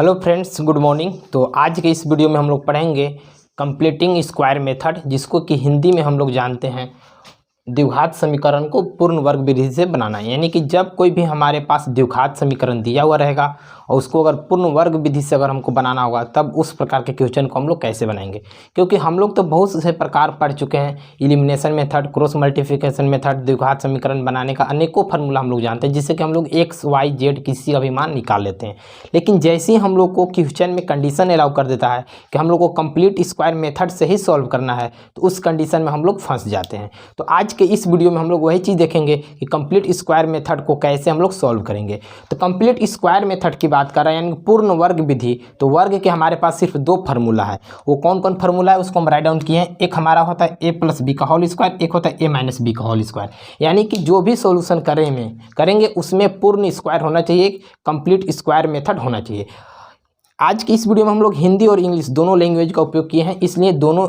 Hello friends, good morning. तो आज के इस वीडियो में हम लोग पढ़ेंगे कंप्लीटिंग स्क्वायर मेथड, जिसको कि हिंदी में हम लोग जानते हैं द्विघात समीकरण को पूर्ण वर्ग विधि से बनाना। यानी कि जब कोई भी हमारे पास द्विघात समीकरण दिया हुआ रहेगा और उसको अगर पूर्ण वर्ग विधि से अगर हमको बनाना होगा, तब उस प्रकार के क्वेश्चन को हम लोग कैसे बनाएंगे। क्योंकि हम लोग तो बहुत से प्रकार पढ़ चुके हैं, elimination method, cross multiplication method, द्विघात समीकरण बनाने का अनेकों फार्मूला हम लोग जानते हैं, जिससे कि हम लोग एक्स वाई जेड किसी का भी मान निकाल लेते हैं। लेकिन जैसे ही हम लोग को क्वेश्चन में कंडीशन अलाउ कर देता है कि हम लोग को कंप्लीट स्क्वायर मेथड से ही सॉल्व करना है, तो उस कंडीशन में हम लोग फंस जाते हैं। तो आज के इस वीडियो में हम लोग वही चीज़ देखेंगे कि कंप्लीट स्क्वायर मेथड को कैसे हम लोग सॉल्व करेंगे। तो कंप्लीट स्क्वायर मेथड की बात कर रहे हैं, यानी पूर्ण वर्ग विधि। तो वर्ग के हमारे पास सिर्फ दो फार्मूला है। वो कौन कौन फार्मूला है उसको हम राइट डाउन किए हैं। एक हमारा होता है ए प्लस बी का होल स्क्वायर, एक होता है ए माइनस बी का होल स्क्वायर। यानी कि जो भी सोल्यूशन करेंगे उसमें पूर्ण स्क्वायर होना चाहिए, कंप्लीट स्क्वायर मेथड होना चाहिए। आज की इस वीडियो में हम लोग हिंदी और इंग्लिश दोनों लैंग्वेज का उपयोग किए हैं, इसलिए दोनों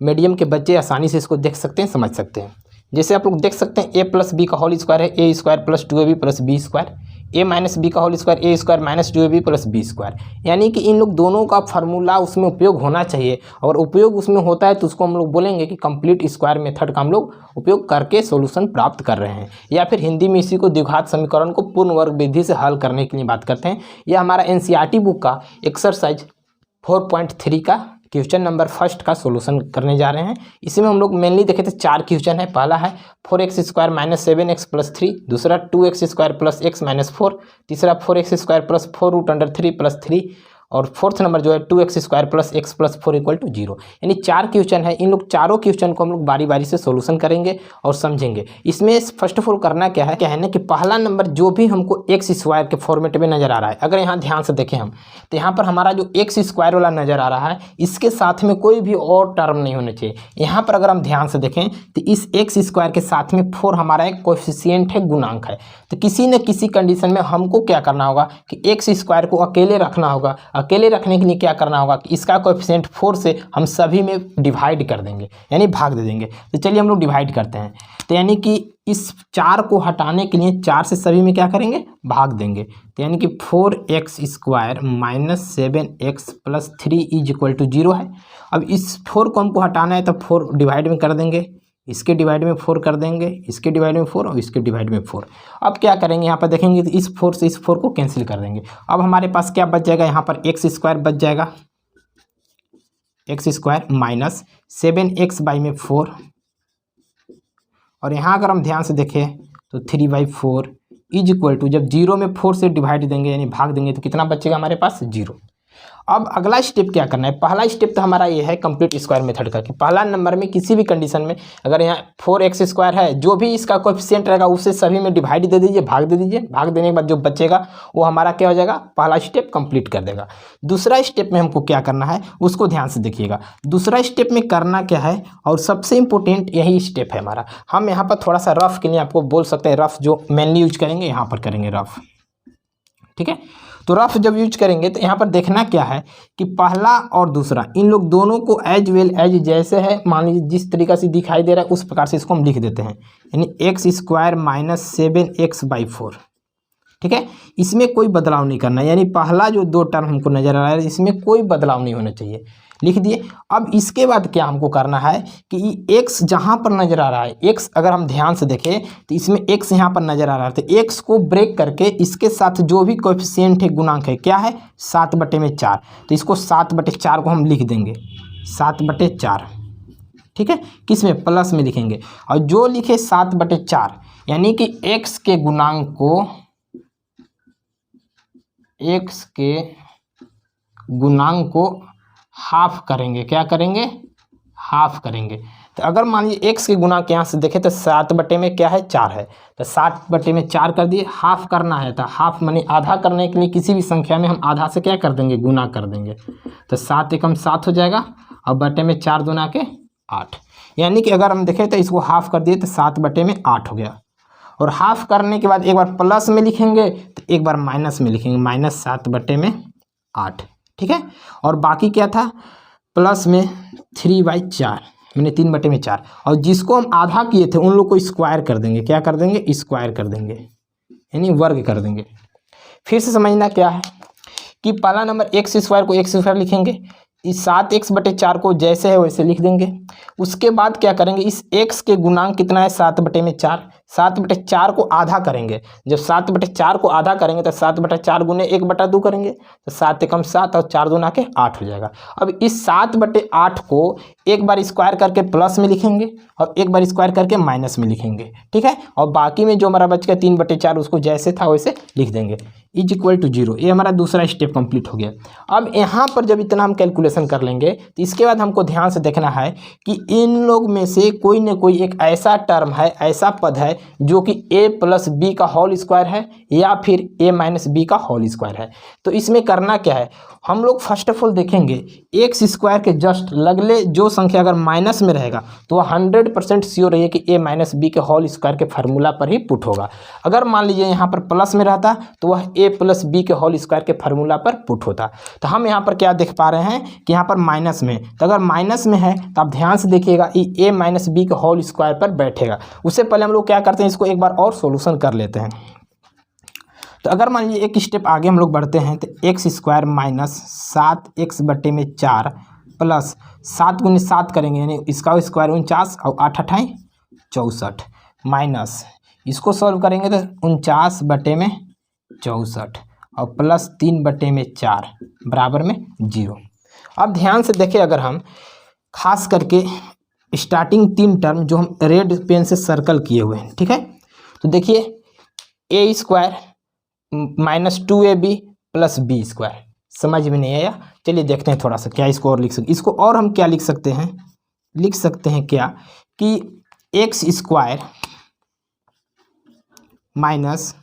मीडियम के बच्चे आसानी से इसको देख सकते हैं, समझ सकते हैं। जैसे आप लोग देख सकते हैं ए प्लस बी का होल स्क्वायर है A square plus 2ab plus B square, A minus B का whole square A square minus 2ab plus B square. यानी कि इन लोग दोनों का फार्मूला उसमें उपयोग होना चाहिए, और उपयोग उसमें होता है तो उसको हम लोग बोलेंगे कि कंप्लीट स्क्वायर मेथड का हम लोग उपयोग करके सॉल्यूशन प्राप्त कर रहे हैं, या फिर हिंदी में इसी को द्विघात समीकरण को पूर्ण वर्ग विधि से हल करने के लिए बात करते हैं। यह हमारा एनसीईआरटी बुक का एक्सरसाइज 4.3 का क्वेश्चन नंबर फर्स्ट का सॉल्यूशन करने जा रहे हैं। इसमें हम लोग मेनली देखे तो 4 क्वेश्चन है। पहला है 4x square minus 7x plus 3, दूसरा 2x square plus x minus 4, तीसरा 4x square plus 4 root under 3 plus 3, और फोर्थ नंबर जो है 2x square plus x plus 4 equal to 0। यानी 4 क्वेश्चन है। इन लोग चारों क्वेश्चन को हम लोग बारी बारी से सॉल्यूशन करेंगे और समझेंगे। इसमें फर्स्ट ऑफ ऑल करना क्या है ना कि पहला नंबर जो भी हमको एक्स स्क्वायर के फॉर्मेट में नजर आ रहा है, अगर यहाँ ध्यान से देखें हम, तो यहाँ पर हमारा जो एक्स स्क्वायर वाला नजर आ रहा है, इसके साथ में कोई भी और टर्म नहीं होना चाहिए। यहाँ पर अगर हम ध्यान से देखें तो इस एक्स स्क्वायर के साथ में 4 हमारा एक कोएफिशिएंट है, गुणांक है। तो किसी न किसी कंडीशन में हमको क्या करना होगा कि एक्स स्क्वायर को अकेले रखना होगा। अकेले रखने के लिए क्या करना होगा कि इसका कोएफिशिएंट 4 से हम सभी में डिवाइड कर देंगे, यानी भाग दे देंगे। तो चलिए हम लोग डिवाइड करते हैं। तो यानी कि इस 4 को हटाने के लिए 4 से सभी में क्या करेंगे, भाग देंगे। तो यानी कि 4x square minus 7x plus 3 is equal to 0 है। अब इस 4 को हमको हटाना है तो 4 डिवाइड में कर देंगे, इसके डिवाइड में 4 कर देंगे, इसके डिवाइड में 4 और इसके डिवाइड में 4। अब क्या करेंगे, यहाँ पर देखेंगे तो इस 4 से इस 4 को कैंसिल कर देंगे। अब हमारे पास क्या बच जाएगा, यहाँ पर एक्स स्क्वायर बच जाएगा, x square minus 7x by में 4, और यहाँ अगर हम ध्यान से देखें तो 3/4 इज इक्वल टू, जब 0 में 4 से डिवाइड देंगे यानी भाग देंगे तो कितना बचेगा हमारे पास, 0। अब अगला स्टेप क्या करना है, पहला स्टेप तो हमारा ये है कंप्लीट स्क्वायर मेथड का, कि पहला नंबर में किसी भी कंडीशन में अगर यहाँ 4x स्क्वायर है, जो भी इसका कोएफिशिएंट रहेगा उससे सभी में डिवाइड दे दीजिए, भाग दे दीजिए। भाग देने के बाद जो बचेगा वो हमारा क्या हो जाएगा, पहला स्टेप कंप्लीट कर देगा। दूसरा स्टेप में हमको क्या करना है उसको ध्यान से देखिएगा। दूसरा स्टेप में करना क्या है, और सबसे इंपॉर्टेंट यही स्टेप है हमारा। हम यहाँ पर थोड़ा सा रफ के लिए आपको बोल सकते हैं, रफ जो मेनली यूज करेंगे यहाँ पर करेंगे रफ, ठीक है। तो रफ जब यूज करेंगे तो यहाँ पर देखना क्या है कि पहला और दूसरा इन लोग दोनों को एज वेल एज जैसे है, मान लीजिए जिस तरीक़ा से दिखाई दे रहा है उस प्रकार से इसको हम लिख देते हैं। यानी x square minus 7x by 4, ठीक है। इसमें कोई बदलाव नहीं करना, यानी पहला जो 2 टर्म हमको नजर आ रहा है इसमें कोई बदलाव नहीं होना चाहिए, लिख दिए। अब इसके बाद क्या हमको करना है कि x जहाँ पर नजर आ रहा है, x अगर हम ध्यान से देखें तो इसमें x यहाँ पर नजर आ रहा है, तो x को ब्रेक करके इसके साथ जो भी कोएफिशिएंट है, गुणांक है, क्या है 7/4, तो इसको 7/4 को हम लिख देंगे 7/4, ठीक है। किस में, प्लस में लिखेंगे, और जो लिखे 7/4 यानी कि x के गुणांक को, x के गुणांक को हाफ करेंगे, क्या करेंगे, हाफ करेंगे। तो अगर मान लीजिए x के गुणांक यहाँ से देखें तो 7 में क्या है, 4 है, तो 7/4 कर दिए। हाफ करना है तो हाफ माने आधा करने के लिए किसी भी संख्या में हम आधा से क्या कर देंगे, गुना कर देंगे। तो 7 एकम 7 हो जाएगा, और बटे में 4 दूना के 8। यानी कि अगर हम देखें तो इसको हाफ कर दिए तो 7/8 हो गया। और हाफ करने के बाद एक बार प्लस में लिखेंगे तो एक बार माइनस में लिखेंगे, माइनस 7/8, ठीक है। और बाकी क्या था, प्लस में 3/4 मैंने 3/4, और जिसको हम आधा किए थे उन लोग को स्क्वायर कर देंगे, क्या कर देंगे, स्क्वायर कर देंगे, यानी वर्ग कर देंगे। फिर से समझना क्या है कि पहला नंबर एक्स स्क्वायर को एक्स स्क्वायर लिखेंगे, इस 7x/4 को जैसे है वैसे लिख देंगे। उसके बाद क्या करेंगे, इस x के गुणांक कितना है 7/4, 7/4 को आधा करेंगे। जब 7/4 को आधा करेंगे तो 7/4 गुने 1/2 करेंगे तो 7 एकम 7 और 4 दूना के 8 हो जाएगा। अब इस 7/8 को एक बार स्क्वायर करके प्लस में लिखेंगे और एक बार स्क्वायर करके माइनस में लिखेंगे, ठीक है। और बाकी में जो हमारा बच गया 3/4 उसको जैसे था वैसे लिख देंगे, इज इक्वल टू 0। ये हमारा दूसरा स्टेप कंप्लीट हो गया। अब यहाँ पर जब इतना हम कैलकुलेशन कर लेंगे तो इसके बाद हमको ध्यान से देखना है कि इन लोग में से कोई न कोई एक ऐसा टर्म है, ऐसा पद है जो कि a+b का होल स्क्वायर है या फिर a-b का होल स्क्वायर है। तो इसमें करना क्या है, हम लोग फर्स्ट ऑफ ऑल देखेंगे एक्स स्क्वायर के जस्ट लगले जो संख्या अगर माइनस में रहेगा तो वह 100% श्योर है कि a-b के होल स्क्वायर के फार्मूला पर ही पुट होगा। अगर मान लीजिए यहाँ पर प्लस में रहता तो वह a+b के होल स्क्वायर के फार्मूला पर पुट होता। तो हम यहाँ पर क्या देख पा रहे हैं कि यहाँ पर माइनस में, तो अगर माइनस में है तो आप ध्यान से देखिएगा ये a-b के होल स्क्वायर पर बैठेगा। उससे पहले हम लोग क्या करते हैं, इसको एक बार और सोल्यूशन कर लेते हैं। तो अगर मान लीजिए एक स्टेप आगे हम लोग बढ़ते हैं तो x square minus 7x/4 plus 7 गुने 7 करेंगे यानी इसका स्क्वायर 49 और 8 8 64 माइनस इसको सॉल्व करेंगे तो 49/64 और प्लस 3/4 बराबर में 0। अब ध्यान से देखें, अगर हम खास करके स्टार्टिंग 3 टर्म जो हम रेड पेन से सर्कल किए हुए हैं, ठीक है, तो देखिए A square minus 2ab plus B square, समझ में नहीं आया। चलिए देखते हैं थोड़ा सा क्या इसको और लिख सकते, इसको और हम क्या लिख सकते हैं, लिख सकते हैं क्या कि एक्स स्क्वायर माइनस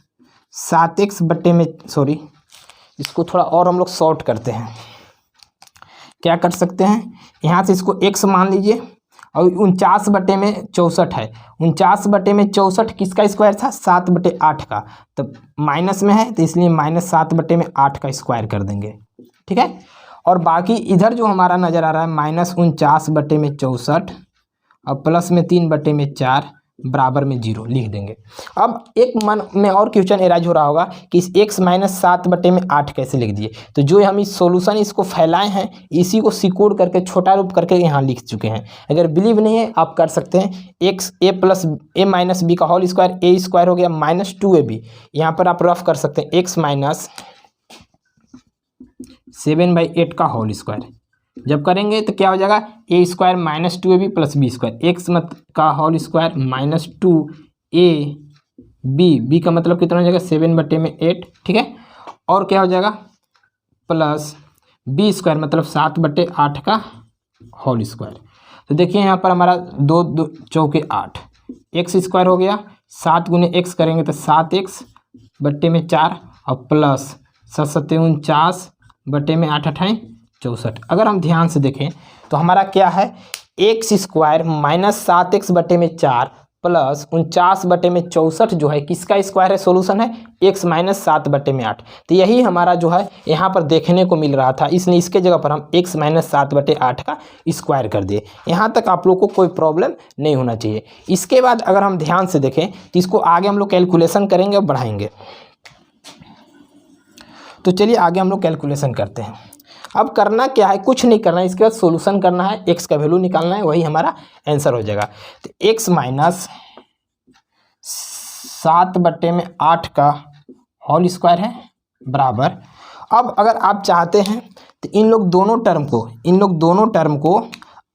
7x इसको थोड़ा और हम लोग शॉर्ट करते हैं। क्या कर सकते हैं, यहाँ से इसको x मान लीजिए और 49/64 है, 49/64 किसका स्क्वायर था 7/8 का, तो माइनस में है तो इसलिए -7/8 का स्क्वायर कर देंगे, ठीक है। और बाकी इधर जो हमारा नज़र आ रहा है -49/64 और प्लस में 3/4 बराबर में 0 लिख देंगे। अब एक मन में और क्वेश्चन एराइज हो रहा होगा कि इस x - 7/8 कैसे लिख दिए। तो जो हम इस सॉल्यूशन इसको फैलाए हैं इसी को सिकोड़ करके छोटा रूप करके यहाँ लिख चुके हैं। अगर बिलीव नहीं है आप कर सकते हैं, x a+a-b का होल स्क्वायर a स्क्वायर हो गया -2ab, यहाँ पर आप रफ कर सकते हैं x - 7/8 का होल स्क्वायर। जब करेंगे तो क्या हो जाएगा a square -2ab plus B square, x का होल स्क्वायर -2ab का मतलब कितना हो जाएगा 7/8, ठीक है। और क्या हो जाएगा प्लस बी स्क्वायर मतलब 7/8 का होल स्क्वायर। तो देखिए यहाँ पर हमारा 2 चौके 8 एक्स स्क्वायर हो गया, 7 गुने x करेंगे तो 7x/4 और प्लस 7 49/8 8 64। अगर हम ध्यान से देखें तो हमारा क्या है एक्स स्क्वायर -7x/4 प्लस 49/64 जो है किसका स्क्वायर है, सोल्यूशन है x - 7/8। तो यही हमारा जो है यहाँ पर देखने को मिल रहा था, इसलिए इसके जगह पर हम x - 7/8 का स्क्वायर कर दिए। यहाँ तक आप लोग को कोई प्रॉब्लम नहीं होना चाहिए। इसके बाद अगर हम ध्यान से देखें तो इसको आगे हम लोग कैलकुलेशन करेंगे और बढ़ाएंगे। तो चलिए आगे हम लोग कैलकुलेशन करते हैं। अब करना क्या है, कुछ नहीं करना है, इसके बाद सॉल्यूशन करना है, x का वैल्यू निकालना है, वही हमारा आंसर हो जाएगा। तो x - 7/8 का होल स्क्वायर है बराबर। अब अगर आप चाहते हैं तो इन लोग दोनों टर्म को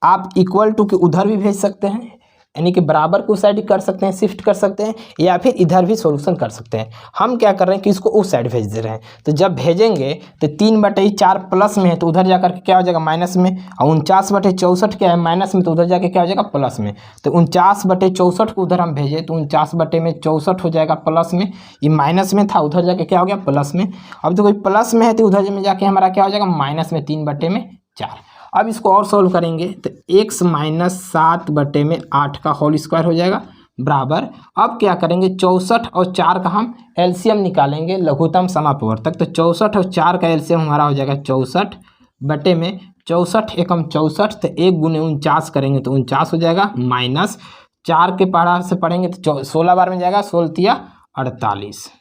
आप इक्वल टू के उधर भी भेज सकते हैं, यानी कि बराबर को उस साइड कर सकते हैं, शिफ्ट कर सकते हैं, या फिर इधर भी सॉल्यूशन कर सकते हैं। हम क्या कर रहे हैं कि इसको उस साइड भेज दे रहे हैं। तो जब भेजेंगे तो 3/4 प्लस में है तो उधर जाकर के क्या हो जाएगा माइनस में, और 49/64 क्या है माइनस में तो उधर जाके क्या हो जाएगा प्लस में। तो 49/64 को उधर हम भेजे तो 49/64 हो जाएगा प्लस में, ये माइनस में था उधर जाके क्या हो गया प्लस में। अब तो कोई प्लस में है तो उधर में जाके हमारा क्या हो जाएगा माइनस में 3/4। अब इसको और सॉल्व करेंगे तो x - 7/8 का होल स्क्वायर हो जाएगा बराबर। अब क्या करेंगे 64 और 4 का हम एलसीएम निकालेंगे लघुत्तम समापवर्तक। तो 64 और 4 का एलसीएम हमारा हो जाएगा 64/64 एकम 64, तो 1 गुने 49 करेंगे तो 49 हो जाएगा, माइनस 4 के पढ़ा से पढ़ेंगे तो 16 बार में जाएगा, 16 × 48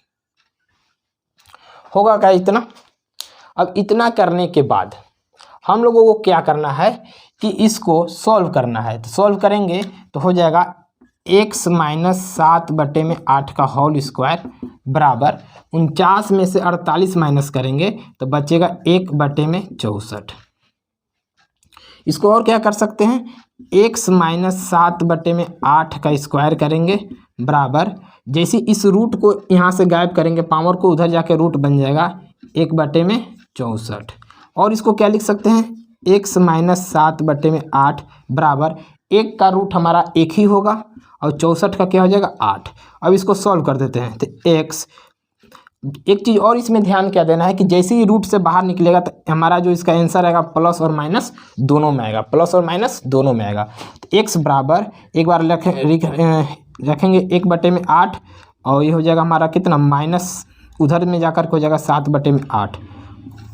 होगा क्या इतना। अब इतना करने के बाद हम लोगों को क्या करना है कि इसको सॉल्व करना है। तो सॉल्व करेंगे तो हो जाएगा x माइनस 7/8 का होल स्क्वायर बराबर 49 में से 48 माइनस करेंगे तो बचेगा 1/64। इसको और क्या कर सकते हैं, x माइनस 7/8 का स्क्वायर करेंगे बराबर, जैसे इस रूट को यहाँ से गायब करेंगे पावर को, उधर जाके रूट बन जाएगा 1/64। और इसको क्या लिख सकते हैं, x माइनस 7/8 बराबर 1 का रूट हमारा 1 ही होगा और 64 का क्या हो जाएगा 8। अब इसको सॉल्व कर देते हैं तो x, एक चीज़ और इसमें ध्यान क्या देना है कि जैसे ही रूट से बाहर निकलेगा तो हमारा जो इसका आंसर आएगा प्लस और माइनस दोनों में आएगा, प्लस और माइनस दोनों में आएगा। तो x बराबर एक बार रखेंगे 1/8 और ये हो जाएगा हमारा कितना माइनस, उधर में जाकर के हो जाएगा 7/8।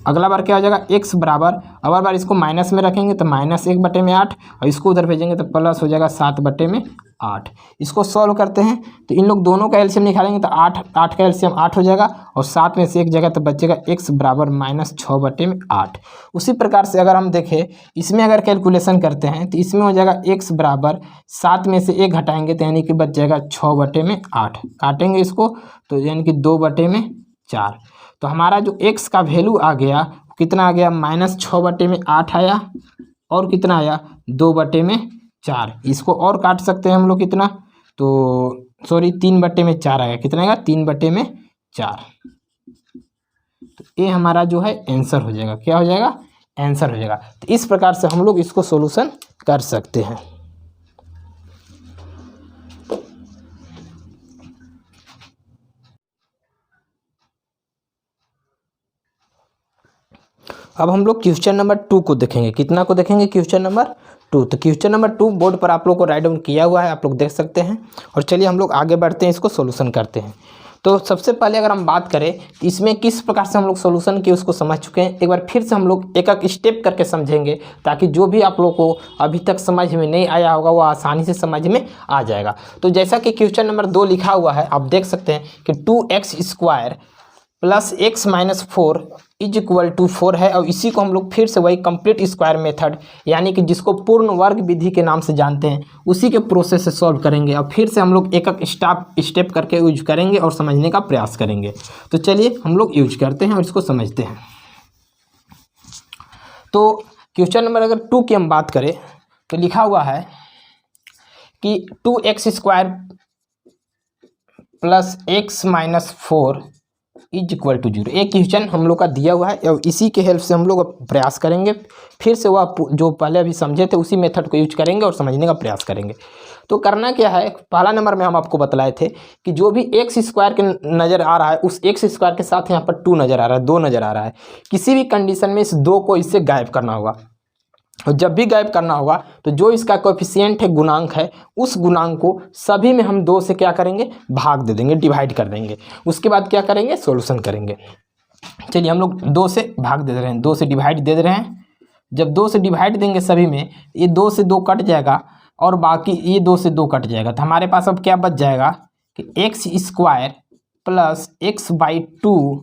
अगला बार क्या हो जाएगा x बराबर, अगला बार इसको माइनस में रखेंगे तो माइनस 1/8 और इसको उधर भेजेंगे तो प्लस हो जाएगा 7/8। इसको सॉल्व करते हैं तो इन लोग दोनों का एलसीएम निकालेंगे तो 8 का एलसीएम 8 हो जाएगा और 7 में से एक जगह तो बचेगा x बराबर माइनस 6/8। उसी प्रकार से अगर हम देखें इसमें अगर कैलकुलेशन करते हैं तो इसमें हो जाएगा x बराबर 7 में से 1 घटाएंगे तो यानी कि बच जाएगा 6/8। काटेंगे इसको तो यानी कि 2/4। तो हमारा जो x का वैल्यू आ गया कितना आ गया, माइनस 6/8 आया और कितना आया 2/4। इसको और काट सकते हैं हम लोग कितना, तो सॉरी 3/4 आएगा, कितना आएगा 3/4। तो ये हमारा जो है आंसर हो जाएगा, क्या हो जाएगा आंसर हो जाएगा। तो इस प्रकार से हम लोग इसको सॉल्यूशन कर सकते हैं। अब हम लोग क्वेश्चन नंबर 2 को देखेंगे। कितना को देखेंगे, क्वेश्चन नंबर 2। तो क्वेश्चन नंबर 2 बोर्ड पर आप लोग को राइट डाउन किया हुआ है, आप लोग देख सकते हैं। और चलिए हम लोग आगे बढ़ते हैं, इसको सॉल्यूशन करते हैं। तो सबसे पहले अगर हम बात करें तो इसमें किस प्रकार से हम लोग सॉल्यूशन किए उसको समझ चुके हैं। एक बार फिर से हम लोग एक एक स्टेप करके समझेंगे ताकि जो भी आप लोग को अभी तक समझ में नहीं आया होगा वो आसानी से समझ में आ जाएगा। तो जैसा कि क्वेश्चन नंबर 2 लिखा हुआ है, आप देख सकते हैं कि 2x² plus x minus 4 is equal to 4 है। और इसी को हम लोग फिर से वही कंप्लीट स्क्वायर मेथड यानी कि जिसको पूर्ण वर्ग विधि के नाम से जानते हैं उसी के प्रोसेस से सॉल्व करेंगे। और फिर से हम लोग एक एक स्टेप करके यूज करेंगे और समझने का प्रयास करेंगे। तो चलिए हम लोग यूज करते हैं और इसको समझते हैं। तो क्वेश्चन नंबर अगर 2 की हम बात करें तो लिखा हुआ है कि 2x² plus x minus 4 is equal to 0। एक क्वेश्चन हम लोग का दिया हुआ है और इसी के हेल्प से हम लोग प्रयास करेंगे। फिर से वह जो पहले अभी समझे थे उसी मेथड को यूज करेंगे और समझने का प्रयास करेंगे। तो करना क्या है, पहला नंबर में हम आपको बतलाए थे कि जो भी x² के नज़र आ रहा है उस x² के साथ यहाँ पर 2 नज़र आ रहा है, 2 नज़र आ रहा है। किसी भी कंडीशन में इस 2 को इससे गायब करना होगा। और जब भी गायब करना होगा तो जो इसका कोएफिशिएंट है, गुणांक है, उस गुणांक को सभी में हम 2 से क्या करेंगे, भाग दे देंगे, डिवाइड कर देंगे। उसके बाद क्या करेंगे, सॉल्यूशन करेंगे। चलिए हम लोग 2 से भाग दे रहे हैं, 2 से डिवाइड दे रहे हैं। जब 2 से डिवाइड देंगे सभी में, ये 2 से 2 कट जाएगा और बाकी ये 2 से 2 कट जाएगा। तो हमारे पास अब क्या बच जाएगा कि x² प्लस x/2,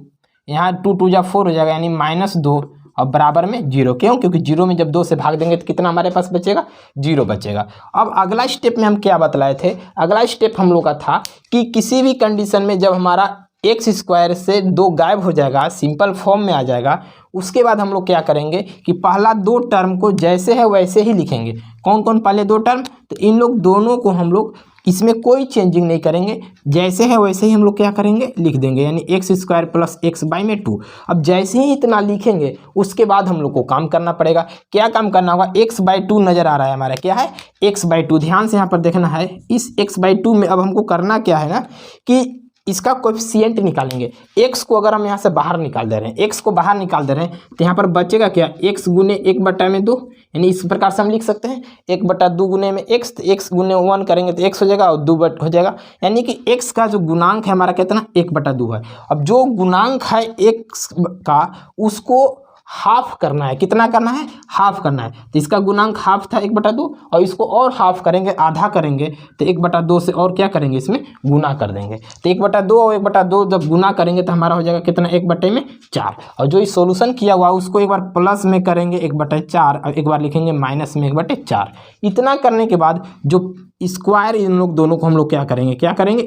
यहाँ 2 2 जा 4 हो जाएगा यानी -2 और बराबर में 0। क्यों, क्योंकि 0 में जब 2 से भाग देंगे तो कितना हमारे पास बचेगा, 0 बचेगा। अब अगला स्टेप में हम क्या बतलाए थे, अगला स्टेप हम लोग का था कि किसी भी कंडीशन में जब हमारा x² से 2 गायब हो जाएगा, सिंपल फॉर्म में आ जाएगा, उसके बाद हम लोग क्या करेंगे कि पहला 2 टर्म को जैसे है वैसे ही लिखेंगे। कौन कौन पहले 2 टर्म, तो इन लोग दोनों को हम लोग इसमें कोई चेंजिंग नहीं करेंगे, जैसे है वैसे ही हम लोग क्या करेंगे, लिख देंगे। यानी x² प्लस x/2। अब जैसे ही इतना लिखेंगे उसके बाद हम लोग को काम करना पड़ेगा। क्या काम करना होगा, x/2 नज़र आ रहा है हमारा, क्या है x/2। ध्यान से यहाँ पर देखना है, इस x/2 में अब हमको करना क्या है ना कि इसका कोएफिशिएंट निकालेंगे। x को अगर हम यहाँ से बाहर निकाल दे रहे हैं, x को बाहर निकाल दे रहे हैं तो यहाँ पर बचेगा क्या, x गुने 1/2। यानी इस प्रकार से हम लिख सकते हैं 1/2 गुने में x, तो x गुने 1 करेंगे तो x हो जाएगा और 2 हो जाएगा। यानी कि x का जो गुणांक है हमारा कितना, 1/2 है। अब जो गुणांक है x का उसको हाफ करना है। कितना करना है? हाफ करना है। तो इसका गुणांक हाफ था 1/2 और इसको और हाफ करेंगे, आधा करेंगे तो 1/2 से और क्या करेंगे, इसमें गुना कर देंगे। तो 1/2 और 1/2 जब गुना करेंगे तो हमारा हो जाएगा कितना, 1/4। और जो इस सोल्यूशन किया हुआ उसको एक बार प्लस में करेंगे 1/4 और एक बार लिखेंगे माइनस में 1/4। इतना करने के बाद जो स्क्वायर इन लोग दोनों को हम लोग क्या करेंगे,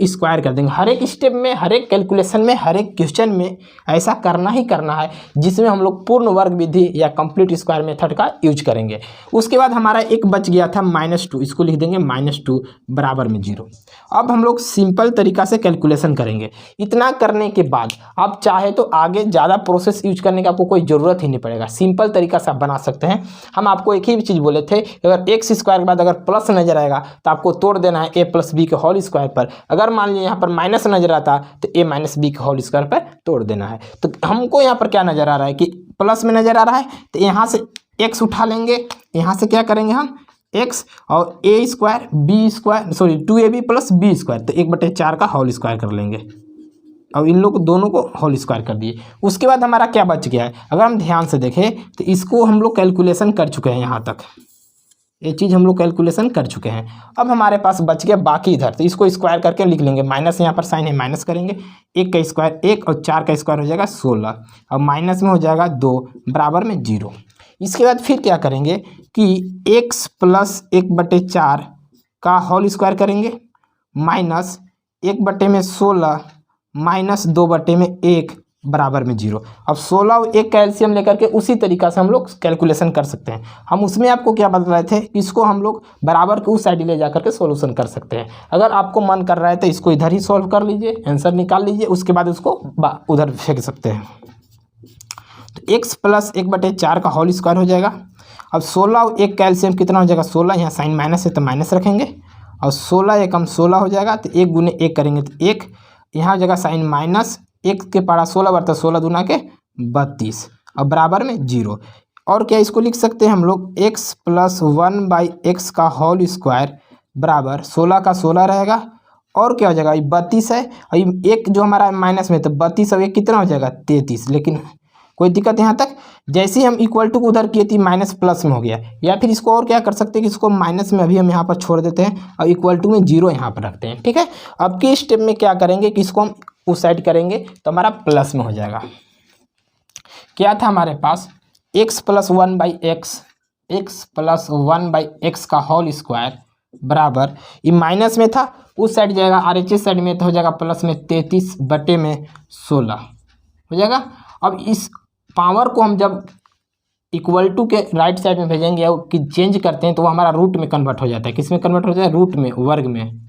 स्क्वायर कर देंगे। हर एक स्टेप में, हर एक कैलकुलेशन में, हर एक क्वेश्चन में ऐसा करना ही करना है जिसमें हम लोग पूर्ण वर्ग विधि या कंप्लीट स्क्वायर मेथड का यूज करेंगे। उसके बाद हमारा एक बच गया था -2, इसको लिख देंगे -2 बराबर में 0। अब हम लोग सिंपल तरीका से कैलकुलेशन करेंगे। इतना करने के बाद आप चाहे तो आगे ज़्यादा प्रोसेस यूज करने का आपको कोई ज़रूरत ही नहीं पड़ेगा, सिंपल तरीका से आप बना सकते हैं। हम आपको एक ही चीज़ बोले थे, अगर x स्क्वायर के बाद अगर प्लस नजर आएगा तो आपको तोड़ देना है a + b के होल स्क्वायर पर। अगर मान लीजिए यहाँ पर माइनस नजर आता तो a - b के होल स्क्वायर पर तोड़ देना है। तो हमको यहाँ पर क्या नजर आ रहा है कि प्लस में नजर आ रहा है, तो यहाँ से x उठा लेंगे, यहाँ से क्या करेंगे हम x और a square b square 2ab + b square, तो 1/4 का होल स्क्वायर कर लेंगे और इन लोग दोनों को होल स्क्वायर कर दिए। उसके बाद हमारा क्या बच गया है, अगर हम ध्यान से देखें तो इसको हम लोग कैलकुलेशन कर चुके हैं, यहाँ तक ये चीज़ हम लोग कैलकुलेशन कर चुके हैं। अब हमारे पास बच गया बाकी इधर, तो इसको स्क्वायर करके लिख लेंगे। माइनस यहाँ पर साइन है, माइनस करेंगे, 1 का स्क्वायर 1 और 4 का स्क्वायर हो जाएगा 16 और माइनस में हो जाएगा 2 बराबर में 0। इसके बाद फिर क्या करेंगे कि x + 1/4 का होल स्क्वायर करेंगे माइनस 1/16 माइनस 2/1 बराबर में 0। अब 16 और 1 का एलसीएम लेकर के उसी तरीका से हम लोग कैलकुलेशन कर सकते हैं। हम उसमें आपको क्या बतलाए थे, इसको हम लोग बराबर के उस साइड ले जा करके सोल्यूशन कर सकते हैं। अगर आपको मन कर रहा है तो इसको इधर ही सॉल्व कर लीजिए, आंसर निकाल लीजिए, उसके बाद उसको उधर फेंक सकते हैं। तो x + 1/4 का होल स्क्वायर हो जाएगा। अब 16 और 1 का एलसीएम कितना हो जाएगा, 16, यहाँ साइन माइनस है तो माइनस रखेंगे और 16 × 16 हो जाएगा, तो 1 × 1 करेंगे तो 1, यहाँ हो जाएगा साइन माइनस 1 के पारा 16 बरता 16 दूना के 32 और बराबर में 0। और क्या इसको लिख सकते हैं हम लोग, x + 1/x का होल स्क्वायर बराबर 16 का 16 रहेगा और क्या हो जाएगा, ये 32 है और ये 1 जो हमारा माइनस में, तो 32 और 1 कितना हो जाएगा 33। लेकिन कोई दिक्कत यहाँ तक, जैसे ही हम इक्वल टू को उधर किए थी माइनस प्लस में हो गया। या फिर इसको और क्या कर सकते हैं कि इसको माइनस में अभी हम यहाँ पर छोड़ देते हैं और इक्वल टू में 0 यहाँ पर रखते हैं, ठीक है। अब के स्टेप में क्या करेंगे कि इसको हम उस साइड करेंगे तो हमारा प्लस में हो जाएगा। क्या था हमारे पास, x + 1/x का होल स्क्वायर बराबर, ये माइनस में था उस साइड जाएगा, RHS साइड में तो हो जाएगा प्लस में 33/16 हो जाएगा। अब इस पावर को हम जब इक्वल टू के राइट साइड में भेजेंगे या कि चेंज करते हैं तो वो हमारा रूट में कन्वर्ट हो जाता है। किस में कन्वर्ट हो जाता है, रूट में, वर्ग में।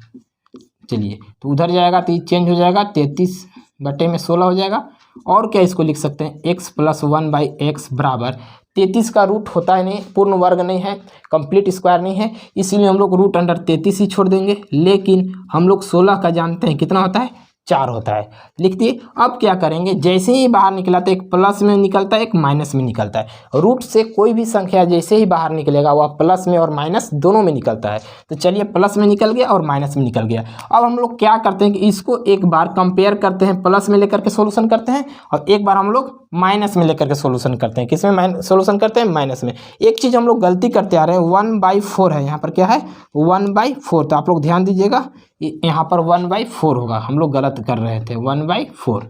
चलिए तो उधर जाएगा तो ये चेंज हो जाएगा, 33/16 हो जाएगा। और क्या इसको लिख सकते हैं, x + 1/x बराबर 33 का रूट होता है नहीं, पूर्ण वर्ग नहीं है, कंप्लीट स्क्वायर नहीं है, इसलिए हम लोग √33 ही छोड़ देंगे। लेकिन हम लोग 16 का जानते हैं कितना होता है, 4 होता है, लिख दिए। अब क्या करेंगे, जैसे ही बाहर निकला तो एक प्लस में निकलता है, एक माइनस में निकलता है। रूट से कोई भी संख्या जैसे ही बाहर निकलेगा वह प्लस में और माइनस दोनों में निकलता है। तो चलिए प्लस में निकल गया और माइनस में निकल गया। अब हम लोग क्या करते हैं कि इसको एक बार कंपेयर करते हैं, प्लस में लेकर के सोल्यूशन करते हैं और एक बार हम लोग माइनस में लेकर के सोल्यूशन करते हैं। किसमें सोल्यूशन करते हैं, माइनस में। एक चीज़ हम लोग गलती करते आ रहे हैं, 1/4 है यहाँ पर, क्या है 1/4, तो आप लोग ध्यान दीजिएगा यहाँ पर 1/4 होगा, हम लोग गलत कर रहे थे 1/4।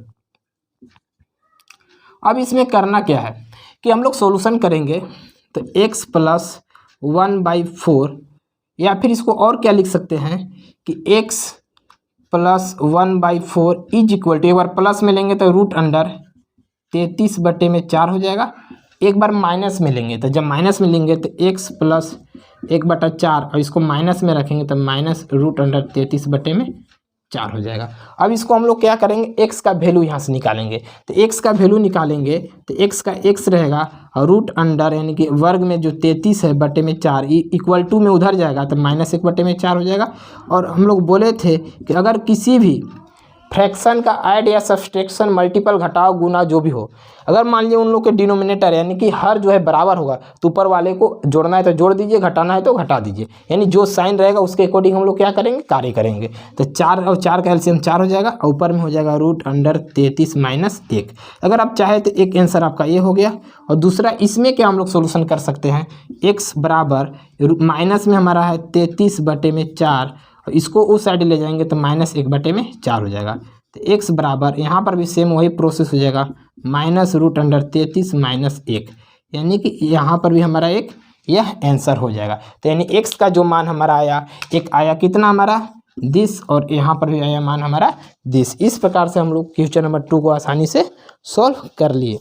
अब इसमें करना क्या है कि हम लोग सॉल्यूशन करेंगे तो x + 1/4 या फिर इसको और क्या लिख सकते हैं कि x + 1/4 इज इक्वल टू, एक बार प्लस में लेंगे तो √33/4 हो जाएगा। एक बार माइनस में लेंगे तो जब माइनस में लेंगे तो x + 1/4 और इसको माइनस में रखेंगे तो -√33/4 हो जाएगा। अब इसको हम लोग क्या करेंगे, x का वैल्यू यहाँ से निकालेंगे। तो x का वैल्यू निकालेंगे तो x का x रहेगा और √, यानी कि वर्ग में जो 33 है /4 इक्वल टू में उधर जाएगा तो -1/4 हो जाएगा। और हम लोग बोले थे कि अगर किसी भी फ्रैक्शन का ऐड या सब्सट्रैक्शन, मल्टीपल, घटाव, गुना जो भी हो, अगर मान लीजिए उन लोग के डिनोमिनेटर यानी कि हर जो है बराबर होगा तो ऊपर वाले को जोड़ना है तो जोड़ दीजिए, घटाना है तो घटा दीजिए, यानी जो साइन रहेगा उसके अकॉर्डिंग हम लोग क्या करेंगे, कार्य करेंगे। तो 4 और 4 का एलसीएम 4 हो जाएगा और ऊपर में हो जाएगा √33 - 1। अगर आप चाहे तो एक आंसर आपका ये हो गया। और दूसरा इसमें क्या हम लोग सोल्यूशन कर सकते हैं, x बराबर माइनस में हमारा है 33/4, और इसको उस साइड ले जाएंगे तो -1/4 हो जाएगा। तो x बराबर यहाँ पर भी सेम वही प्रोसेस हो जाएगा, -√33 - 1, यानी कि यहाँ पर भी हमारा एक यह आंसर हो जाएगा। तो यानी x का जो मान हमारा आया, एक आया कितना हमारा 10, और यहाँ पर भी आया मान हमारा 10। इस प्रकार से हम लोग क्वेश्चन नंबर 2 को आसानी से सॉल्व कर लिए।